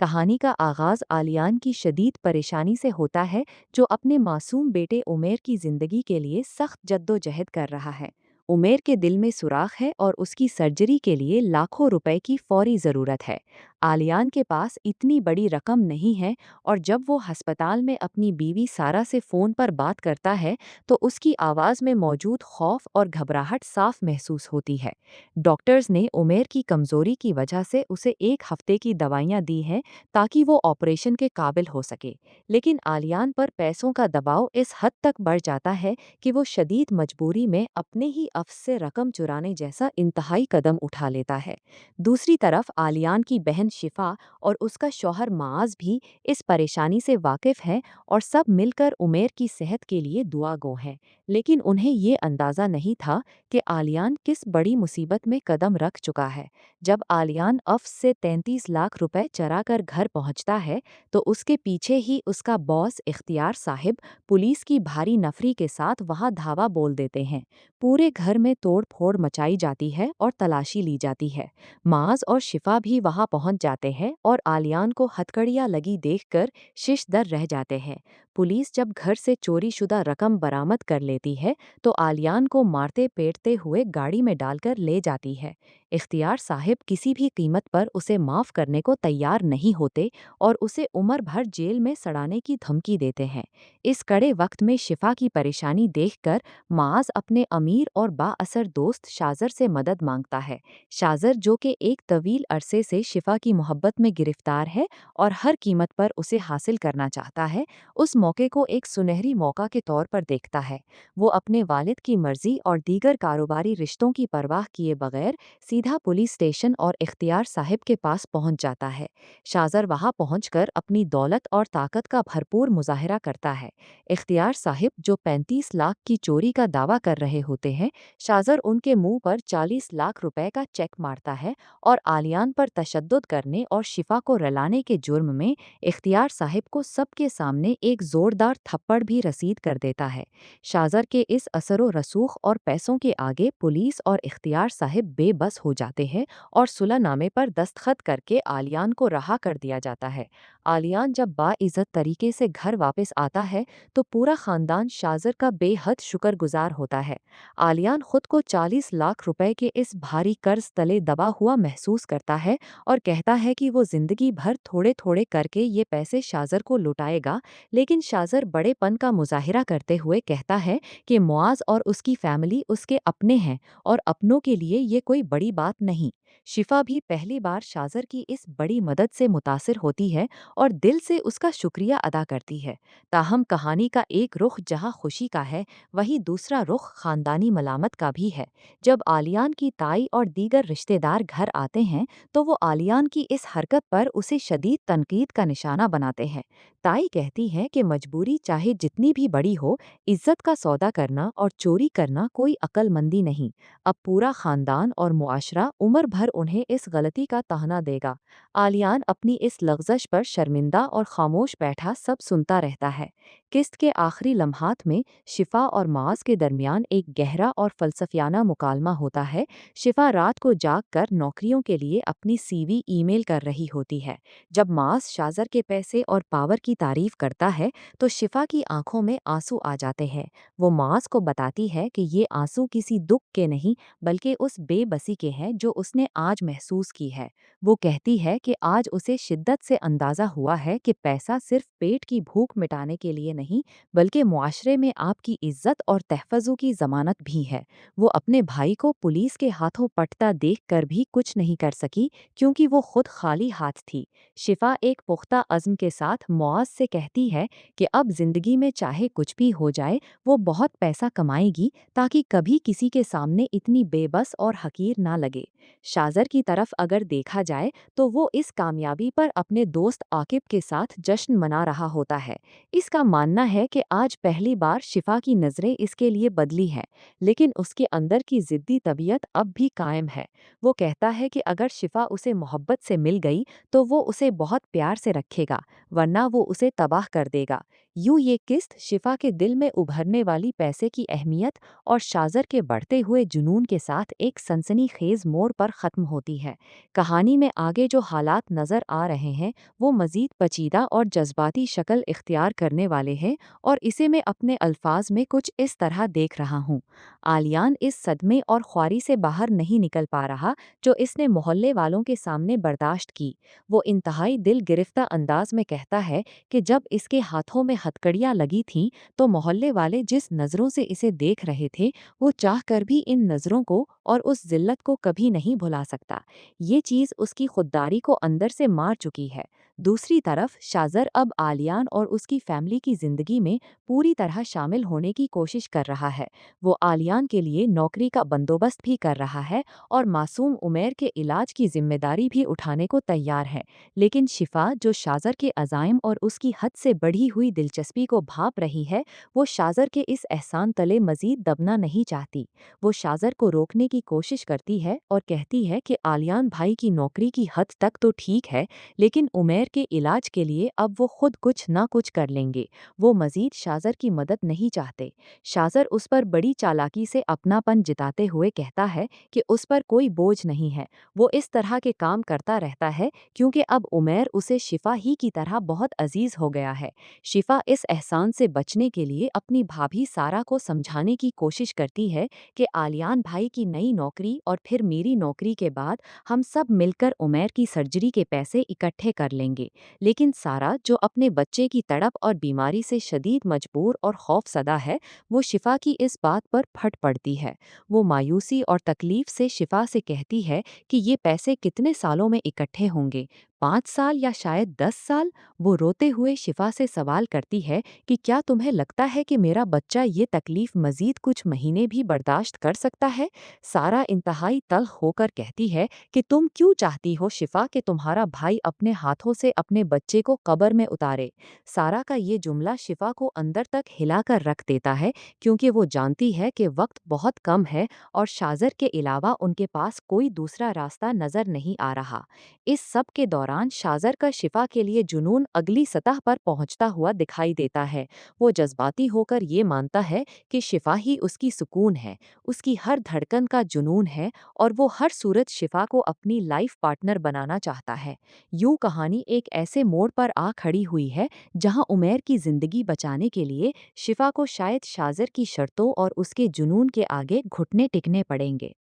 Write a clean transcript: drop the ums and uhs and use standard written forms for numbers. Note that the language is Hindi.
कहानी का आगाज आलियान की शदीद परेशानी से होता है, जो अपने मासूम बेटे उमेर की जिंदगी के लिए सख्त जद्दोजहद कर रहा है। उमेर के दिल में सुराख है और उसकी सर्जरी के लिए लाखों रुपए की फौरी ज़रूरत है। आलियान के पास इतनी बड़ी रकम नहीं है और जब वो अस्पताल में अपनी बीवी सारा से फ़ोन पर बात करता है तो उसकी आवाज़ में मौजूद खौफ और घबराहट साफ महसूस होती है। डॉक्टर्स ने उमेर की कमज़ोरी की वजह से उसे 1 हफ्ते की दवाइयाँ दी हैं ताकि वो ऑपरेशन के काबिल हो सके। लेकिन आलियान पर पैसों का दबाव इस हद तक बढ़ जाता है कि वो शदीद मजबूरी में अपने ही अफ़्स से रकम चुराने जैसा इंतहाई कदम उठा लेता है। दूसरी तरफ आलियान की बहन शिफा और उसका शौहर माज भी इस परेशानी से वाकिफ़ हैं और सब मिलकर उमेर की सेहत के लिए दुआ गो हैं। लेकिन उन्हें ये अंदाज़ा नहीं था कि आलियान किस बड़ी मुसीबत में कदम रख चुका है। जब आलियान अफ़्स से 33 लाख रुपए चराकर घर पहुंचता है तो उसके पीछे ही उसका बॉस इख्तियार साहिब पुलिस की भारी नफरी के साथ वहां धावा बोल देते हैं। पूरे घर में तोड़ फोड़ मचाई जाती है और तलाशी ली जाती है। माज और शिफा भी वहां पहुंच जाते हैं और आलियान को हथकड़ियां लगी देखकर शिशदर रह जाते हैं। पुलिस जब घर से चोरी शुदा रकम बरामद कर लेती है तो आलियान को मारते पीटते हुए गाड़ी में डालकर ले जाती है। इख्तियार साहिब किसी भी कीमत पर उसे माफ़ करने को तैयार नहीं होते और उसे उम्र भर जेल में सड़ाने की धमकी देते हैं। इस कड़े वक्त में शिफा की परेशानी देखकर माज अपने अमीर और बाअसर दोस्त शाजर से मदद मांगता है। शाजर, जो कि एक तवील अरसे से शिफा की मोहब्बत में गिरफ्तार है और हर कीमत पर उसे हासिल करना चाहता है, उस मौके को एक सुनहरी मौका के तौर पर देखता है। वो अपने वालिद की मर्जी और दीगर कारोबारी रिश्तों की परवाह किए बगैर सीधा पुलिस स्टेशन और इख्तियार साहिब के पास पहुंच जाता है। शाजर वहां पहुंचकर अपनी दौलत और ताकत का भरपूर मुजाहिरा करता है। इख्तियार साहिब, जो 35 लाख की चोरी का दावा कर रहे होते हैं, शाजर उनके मुंह पर 40 लाख रुपए का चेक मारता है और आलियान पर तशद्दुद करने और शिफा को रलाने के जुर्म में इख्तियार साहिब को सबके सामने एक जोरदार थप्पड़ भी रसीद कर देता है। शाजर के इस असरो रसूख और पैसों के आगे पुलिस और इख्तियार साहिब बेबस हो जाते हैं और सुलहनामे पर दस्तखत करके आलियान को रहा कर दिया जाता है। आलियान जब बाइज़्ज़त तरीके से घर वापस आता है तो पूरा खानदान शाजर का बेहद शुक्रगुजार होता है। आलियान खुद को 40 लाख रुपए के इस भारी कर्ज तले दबा हुआ महसूस करता है और कहता है कि वो जिंदगी भर थोड़े थोड़े करके ये पैसे शाजर को लुटाएगा। लेकिन शाजर बड़ेपन का मुजाहिरा करते हुए कहता है कि मुआज और उसकी फैमिली उसके अपने हैं और अपनों के लिए ये कोई बड़ी बात नहीं। शिफा भी पहली बार शाजर की इस बड़ी मदद से मुतासिर होती है और दिल से उसका शुक्रिया अदा करती है। ताहम कहानी का एक रुख जहां खुशी का है, वहीं दूसरा रुख खानदानी मलामत का भी है। जब आलियान की ताई और दीगर रिश्तेदार घर आते हैं तो वो आलियान की इस हरकत पर उसे शदीद तनकीद का निशाना बनाते हैं। ताई कहती है कि मजबूरी चाहे जितनी भी बड़ी हो, इज्जत का सौदा करना और चोरी करना कोई अक्लमंदी नहीं। अब पूरा खानदान और मुआशरा उम्र भर उन्हें इस गलती का ताहना देगा। आलियान अपनी इस लग़ज़श पर शर्मिंदा और खामोश बैठा सब सुनता रहता है। किस्त के आखिरी लम्हात में शिफा और माज के दरमियान एक गहरा और फलसफियाना मुकालमा होता है। शिफा रात को जाग कर नौकरियों के लिए अपनी सीवी ईमेल कर रही होती है। जब माज शाजर के पैसे और पावर की तारीफ करता है तो शिफा की आंखों में आंसू आ जाते हैं। वो माज को बताती है कि ये आंसू किसी दुख के नहीं बल्कि उस बेबसी के हैं जो उसने आज महसूस की है। वो कहती है कि आज उसे शिद्दत से अंदाज़ा हुआ है कि पैसा सिर्फ पेट की भूख मिटाने के लिए नहीं बल्कि मुआशरे में आपकी इज्जत और तहफ़्फ़ुज़ की ज़मानत भी है। वो अपने भाई को पुलिस के हाथों पटता देखकर भी कुछ नहीं कर सकी क्योंकि वो खुद खाली हाथ थी। शिफा एक पुख्ता अज़्म के साथ मुआज़ से कहती है कि अब जिंदगी में चाहे कुछ भी हो जाए वो बहुत पैसा कमाएगी ताकि कभी किसी के सामने इतनी बेबस और हकीर ना लगे। शाजर की तरफ अगर देखा जाए तो वो इस कामयाबी पर अपने दोस्त आकिब के साथ जश्न मना रहा होता है। इसका मानना है कि आज पहली बार शिफा की नज़रें इसके लिए बदली हैं, लेकिन उसके अंदर की ज़िद्दी तबीयत अब भी कायम है। वो कहता है कि अगर शिफा उसे मोहब्बत से मिल गई तो वो उसे बहुत प्यार से रखेगा, वरना वो उसे तबाह कर देगा। यूं ये किस्त शिफा के दिल में उभरने वाली पैसे की अहमियत और शाजर के बढ़ते हुए जुनून के साथ एक सनसनीखेज मोड़ पर ख़त्म होती है। कहानी में आगे जो हालात नज़र आ रहे हैं वो मज़ीद पेचीदा और जज्बाती शक्ल इख्तियार करने वाले हैं, और इसे मैं अपने अल्फाज में कुछ इस तरह देख रहा हूँ। आलियान इस सदमे और ख्वारी से बाहर नहीं निकल पा रहा जो इसने मोहल्ले वालों के सामने बर्दाश्त की। वो इंतहाई दिल गिरफ्ता अंदाज में कहता है कि जब इसके हाथों में हथकड़ियाँ लगी थीं तो मोहल्ले वाले जिस नज़रों से इसे देख रहे थे वो चाहकर भी इन नज़रों को और उस जिल्लत को कभी नहीं भुला सकता। ये चीज़ उसकी खुददारी को अंदर से मार चुकी है। दूसरी तरफ शाजर अब आलियान और उसकी फैमिली की ज़िंदगी में पूरी तरह शामिल होने की कोशिश कर रहा है। वो आलियान के लिए नौकरी का बंदोबस्त भी कर रहा है और मासूम उमैर के इलाज की जिम्मेदारी भी उठाने को तैयार है। लेकिन शिफा, जो शाजर के अज़ाइम और उसकी हद से बढ़ी हुई दिलचस्पी को भांप रही है, वो शाजर के इस एहसान तले मजीद दबना नहीं चाहती। वो शाजर को रोकने की कोशिश करती है और कहती है कि आलियान भाई की नौकरी की हद तक तो ठीक है, लेकिन उमैर के इलाज के लिए अब वो खुद कुछ ना कुछ कर लेंगे। वो मजीद शाजर की मदद नहीं चाहते। शाजर उस पर बड़ी चालाकी से अपनापन जिताते हुए कहता है कि उस पर कोई बोझ नहीं है। वो इस तरह के काम करता रहता है क्योंकि अब उमैर उसे शिफा ही की तरह बहुत अजीज हो गया है। शिफा इस एहसान से बचने के लिए अपनी भाभी सारा को समझाने की कोशिश करती है कि आलियान भाई की नई नौकरी और फिर मेरी नौकरी के बाद हम सब मिलकर उमैर की सर्जरी के पैसे इकट्ठे कर लेंगे। लेकिन सारा, जो अपने बच्चे की तड़प और बीमारी से शदीद मजबूर और खौफसदा है, वो शिफा की इस बात पर फट पड़ती है। वो मायूसी और तकलीफ से शिफा से कहती है कि ये पैसे कितने सालों में इकट्ठे होंगे, 5 साल या शायद 10 साल। वो रोते हुए शिफा से सवाल करती है कि क्या तुम्हें लगता है कि मेरा बच्चा ये तकलीफ मजीद कुछ महीने भी बर्दाश्त कर सकता है? सारा इंतहाई तल्ख होकर कहती है कि तुम क्यों चाहती हो शिफा कि तुम्हारा भाई अपने हाथों से अपने बच्चे को कब्र में उतारे। सारा का ये जुमला शिफा को अंदर तक हिलाकर रख देता है, क्योंकि वो जानती है कि वक्त बहुत कम है और शाजर के अलावा उनके पास कोई दूसरा रास्ता नजर नहीं आ रहा। इस सब के दौरान शाजर का शिफा के लिए जुनून अगली सतह पर पहुंचता हुआ दिखाई देता है। वो जज्बाती होकर ये मानता है कि शिफा ही उसकी सुकून है, उसकी हर धड़कन का जुनून है, और वो हर सूरत शिफा को अपनी लाइफ पार्टनर बनाना चाहता है। यूं कहानी एक ऐसे मोड़ पर आ खड़ी हुई है जहां उमैर की जिंदगी बचाने के लिए शिफा को शायद शाजर की शर्तों और उसके जुनून के आगे घुटने टेकने पड़ेंगे।